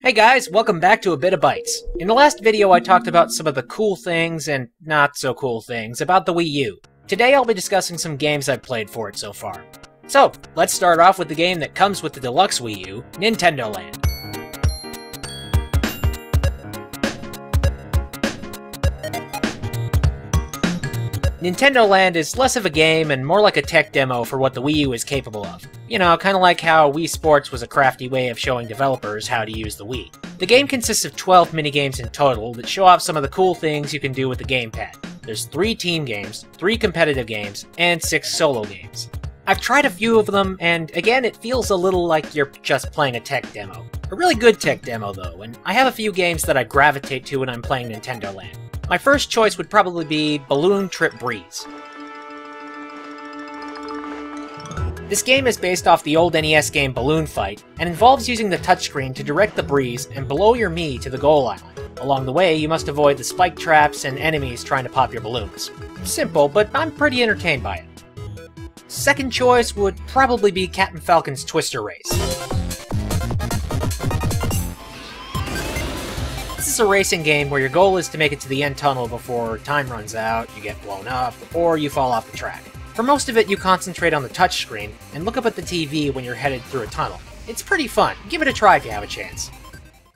Hey guys, welcome back to a bit of Bytes. In the last video I talked about some of the cool things and not so cool things about the Wii U. Today I'll be discussing some games I've played for it so far. So, let's start off with the game that comes with the deluxe Wii U, Nintendo Land. Nintendo Land is less of a game and more like a tech demo for what the Wii U is capable of. You know, kind of like how Wii Sports was a crafty way of showing developers how to use the Wii. The game consists of 12 minigames in total that show off some of the cool things you can do with the gamepad. There's 3 team games, 3 competitive games, and 6 solo games. I've tried a few of them, and again, it feels a little like you're just playing a tech demo. A really good tech demo though, and I have a few games that I gravitate to when I'm playing Nintendo Land. My first choice would probably be Balloon Trip Breeze. This game is based off the old NES game Balloon Fight, and involves using the touchscreen to direct the breeze and blow your Mii to the goal island. Along the way, you must avoid the spike traps and enemies trying to pop your balloons. Simple, but I'm pretty entertained by it. Second choice would probably be Captain Falcon's Twister Race. This is a racing game where your goal is to make it to the end tunnel before time runs out, you get blown up, or you fall off the track. For most of it, you concentrate on the touchscreen and look up at the TV when you're headed through a tunnel. It's pretty fun. Give it a try if you have a chance.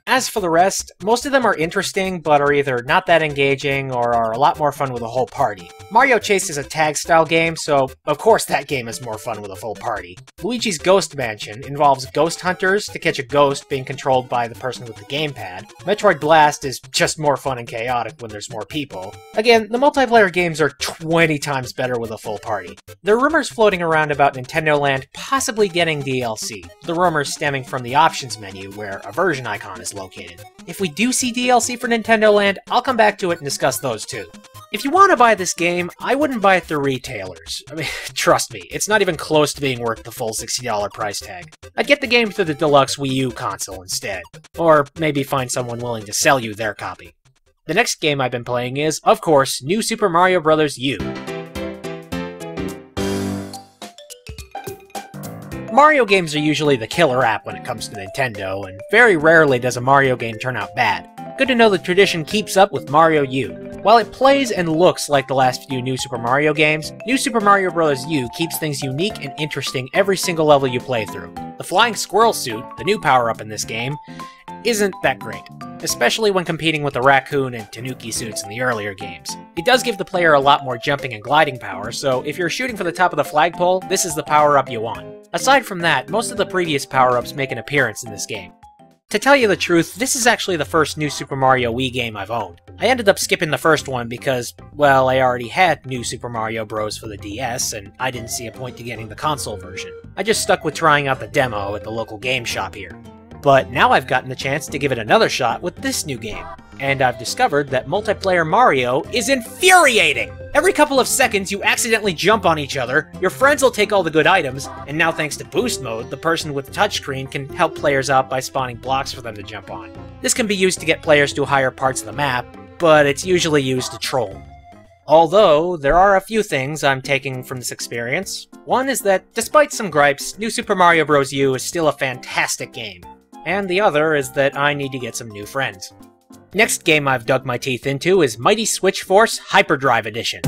As for the rest, most of them are interesting, but are either not that engaging or are a lot more fun with a whole party. Mario Chase is a tag-style game, so of course that game is more fun with a full party. Luigi's Ghost Mansion involves ghost hunters to catch a ghost being controlled by the person with the gamepad. Metroid Blast is just more fun and chaotic when there's more people. Again, the multiplayer games are 20 times better with a full party. There are rumors floating around about Nintendo Land possibly getting DLC, the rumors stemming from the options menu where a version icon is located. If we do see DLC for Nintendo Land, I'll come back to it and discuss those too. If you want to buy this game, I wouldn't buy it through retailers. I mean, trust me, it's not even close to being worth the full $60 price tag. I'd get the game through the deluxe Wii U console instead. Or maybe find someone willing to sell you their copy. The next game I've been playing is, of course, New Super Mario Bros. U. Mario games are usually the killer app when it comes to Nintendo, and very rarely does a Mario game turn out bad. Good to know the tradition keeps up with Mario U. While it plays and looks like the last few New Super Mario games, New Super Mario Bros. U keeps things unique and interesting every single level you play through. The Flying Squirrel Suit, the new power-up in this game, isn't that great, especially when competing with the Raccoon and Tanuki suits in the earlier games. It does give the player a lot more jumping and gliding power, so if you're shooting for the top of the flagpole, this is the power-up you want. Aside from that, most of the previous power-ups make an appearance in this game. To tell you the truth, this is actually the first New Super Mario Wii game I've owned. I ended up skipping the first one because, well, I already had New Super Mario Bros. For the DS, and I didn't see a point to getting the console version. I just stuck with trying out the demo at the local game shop here. But now I've gotten the chance to give it another shot with this new game, and I've discovered that multiplayer Mario is infuriating! Every couple of seconds you accidentally jump on each other, your friends will take all the good items, and now thanks to Boost Mode, the person with the touchscreen can help players out by spawning blocks for them to jump on. This can be used to get players to higher parts of the map, but it's usually used to troll. Although, there are a few things I'm taking from this experience. One is that, despite some gripes, New Super Mario Bros. U is still a fantastic game. And the other is that I need to get some new friends. Next game I've dug my teeth into is Mighty Switch Force Hyperdrive Edition.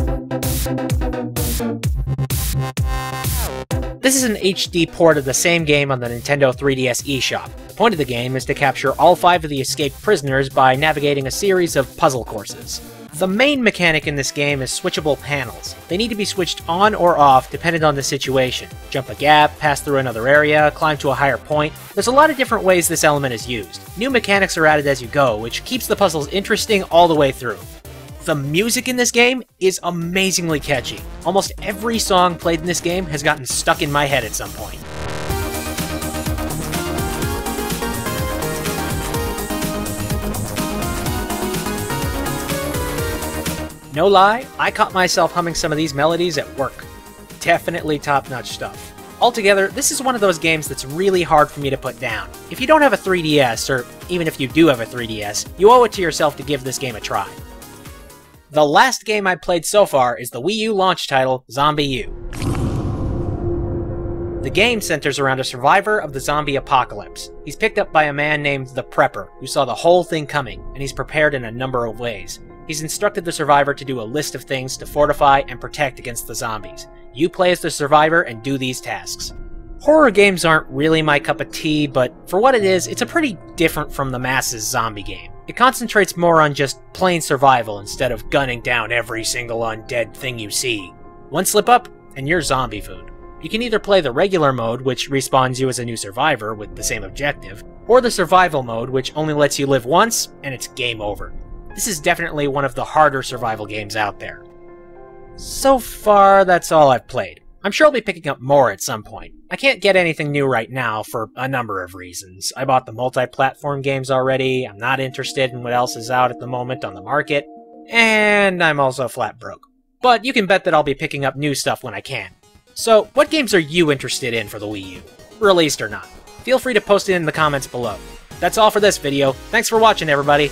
This is an HD port of the same game on the Nintendo 3DS eShop. The point of the game is to capture all 5 of the escaped prisoners by navigating a series of puzzle courses. The main mechanic in this game is switchable panels. They need to be switched on or off depending on the situation. Jump a gap, pass through another area, climb to a higher point. There's a lot of different ways this element is used. New mechanics are added as you go, which keeps the puzzles interesting all the way through. The music in this game is amazingly catchy. Almost every song played in this game has gotten stuck in my head at some point. No lie, I caught myself humming some of these melodies at work. Definitely top-notch stuff. Altogether, this is one of those games that's really hard for me to put down. If you don't have a 3DS, or even if you do have a 3DS, you owe it to yourself to give this game a try. The last game I've played so far is the Wii U launch title, Zombie U. The game centers around a survivor of the zombie apocalypse. He's picked up by a man named the Prepper, who saw the whole thing coming, and he's prepared in a number of ways. He's instructed the survivor to do a list of things to fortify and protect against the zombies. You play as the survivor and do these tasks. Horror games aren't really my cup of tea, but for what it is, it's a pretty different from the masses zombie game. It concentrates more on just plain survival instead of gunning down every single undead thing you see. One slip up, and you're zombie food. You can either play the regular mode, which respawns you as a new survivor with the same objective, or the survival mode, which only lets you live once, and it's game over. This is definitely one of the harder survival games out there. So far, that's all I've played. I'm sure I'll be picking up more at some point. I can't get anything new right now for a number of reasons. I bought the multi-platform games already, I'm not interested in what else is out at the moment on the market, and I'm also flat broke. But you can bet that I'll be picking up new stuff when I can. So, what games are you interested in for the Wii U? Released or not? Feel free to post it in the comments below. That's all for this video. Thanks for watching, everybody!